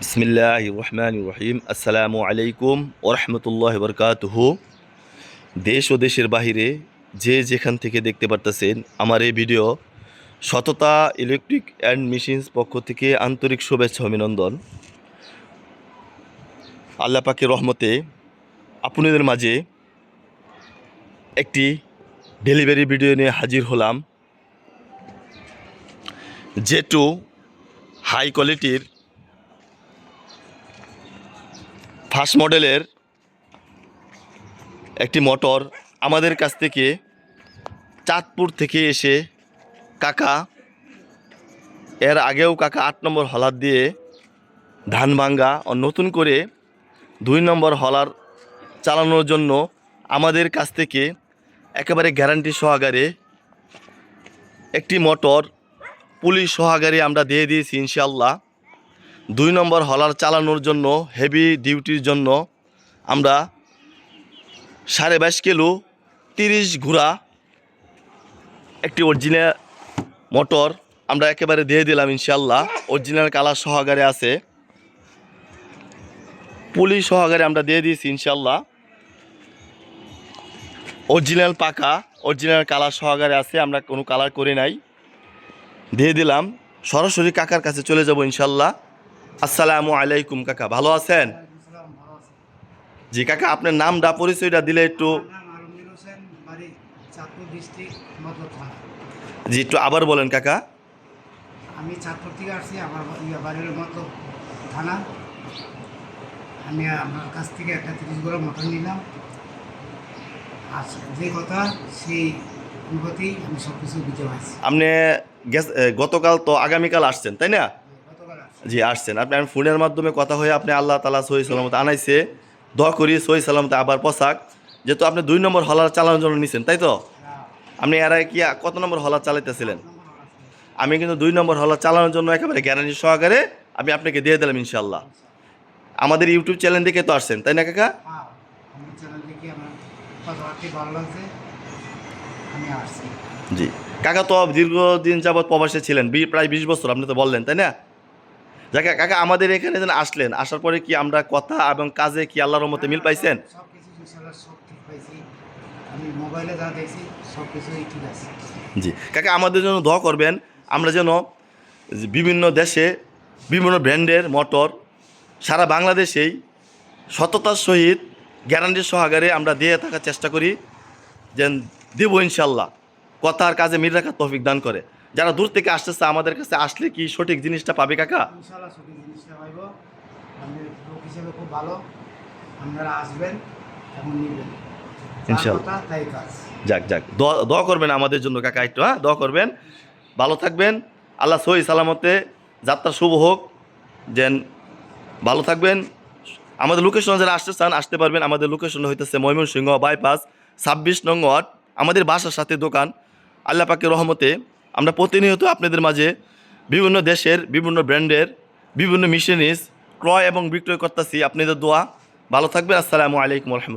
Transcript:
বিসমিল্লাহির রহমানির রহিম। আসসালামু আলাইকুম ওয়া রাহমাতুল্লাহি ওয়া বারাকাতুহু। দেশ ও দেশের বাহিরে যে যেখান থেকে দেখতে পারতেছেন আমার এই ভিডিও, সততা ইলেকট্রিক অ্যান্ড মেশিনস পক্ষ থেকে আন্তরিক শুভেচ্ছা অভিনন্দন। আল্লাহ পাকের রহমতে আপনাদের মাঝে একটি ডেলিভারি ভিডিও নিয়ে হাজির হলাম। জেটু হাই কোয়ালিটির ফার্স্ট মডেলের একটি মোটর আমাদের কাছ থেকে চাঁদপুর থেকে এসে কাকা এর আগেও কাকা ৮ নম্বর হলার দিয়ে ধান ভাঙ্গা ও নতুন করে ২ নম্বর হলার চালানোর জন্য আমাদের কাছ থেকে একেবারে গ্যারান্টি সহকারে একটি মোটর পুলিশ সহকারে আমরা দিয়ে দিয়েছি ইনশাআল্লাহ। ২ নম্বর হলার চালানোর জন্য হেভি ডিউটির জন্য আমরা 22.৫ কিলো 30 ঘোড়া একটি অরিজিনাল মোটর আমরা একেবারে দিয়ে দিলাম ইনশাআল্লাহ। অরিজিনাল কালার সহকারে আছে, পুলিশ সহকারে আমরা দিয়ে দিয়েছি ইনশাআল্লাহ। অরিজিনাল পাকা অরিজিনাল কালার সহকারে আছে, আমরা কোনো কালার করে নাই, দিয়ে দিলাম। সরাসরি কাকার কাছে চলে যাব ইনশাআল্লাহ। আসসালামু আলাইকুম কাকা, ভালো আছেন? জি কাকা, আপনার নামটা পরিচয়টা দিলে একটু। জি একটু আবার বলেন কাকা। আমি চাঁদপুর থেকে আসছি, আমার বাড়ির মতো থানা। আমি আপনার কাছ থেকে একটা 30 ঘোড়া মোটর নিলাম। আর যে কথা সেই অনুভূতি আমি সব কিছু বুঝে পাইছি। আপনি গতকাল তো আগামীকাল আসছেন তাই না? জি আসছেন আপনি। আমি ফোনের মাধ্যমে কথা হয়ে আপনি আল্লাহ তাআলা সহি সালামত আনাইছে, দোয়া করি সহি সালামতে আবার পোশাক। যেহেতু আপনি 2 নম্বর হলার চালানোর জন্য নিছেন তাই তো? আপনি এর আগে কি কত নম্বর হলার চালাইতেছিলেন? আমি কিন্তু 2 নম্বর হলার চালানোর জন্য একেবারে গ্যারান্টি সহকারে আমি আপনাকে দিয়ে দিলাম ইনশাআল্লাহ। আমাদের ইউটিউব চ্যানেল দেখে তো আসছেন তাই না কাকা? আমার চ্যানেল দেখে আমার কথাবার্তা ভালো লাগছে, আমি আসছি। জি কাকা, তো দীর্ঘদিন যাবৎ প্রবাসে ছিলেন, প্রায় 20 বছর আপনি তো বললেন তাই না? যাকে কাকা, আমাদের এখানে যেন আসলেন, আসার পরে কি আমরা কথা এবং কাজে কি আল্লাহর রহমতে মিল পাইছেন? সব কিছু ইনশাআল্লাহ সব ঠিক পাইছি, আমি মোবাইলে যা দেখছি সব কিছুই ঠিক আছে। জি কাকা, আমাদের জন্য দোয়া করবেন, আমরা যেন বিভিন্ন দেশে বিভিন্ন ব্র্যান্ডের মোটর সারা বাংলাদেশেই সততার সহিত গ্যারান্টি সহকারে আমরা দিয়ে থাকার চেষ্টা করি, যেন দেবো ইনশাল্লাহ। কথার কাজে মিল রাখার তৌফিক দান করে। যারা দূর থেকে আসতেছে আমাদের কাছে আসলে কি সঠিক জিনিসটা পাবে কাকা? ইনশাআল্লাহ সঠিক জিনিসটা পাইব। আমি লোক হিসেবে খুব ভালো, আপনারা আসবেন এবং নেবেন ইনশাআল্লাহ, তাই কাজ। যাক যাক, দোয়া করবেন আমাদের জন্য কাকা, একটু দোয়া করবেন। ভালো থাকবেন, আল্লাহ সহি সালামতে যাত্রা শুভ হোক, যেন ভালো থাকবেন। আমাদের লোকেশনে যারা আসতে চান আসতে পারবেন। আমাদের লোকেশন হইতেছে ময়মনসিংহ বাইপাস 26 নং ওয়ার্ড, আমাদের বাসার সাথে দোকান। আল্লাহ পাকের রহমতে আমরা প্রতিনিয়ত আপনাদের মাঝে বিভিন্ন দেশের বিভিন্ন ব্র্যান্ডের বিভিন্ন মেশিনারিজ ক্রয় এবং বিক্রয় করতেছি, আপনাদের দোয়া। ভালো থাকবেন। আসসালামু আলাইকুম ওয়া রাহমাতুল্লাহ।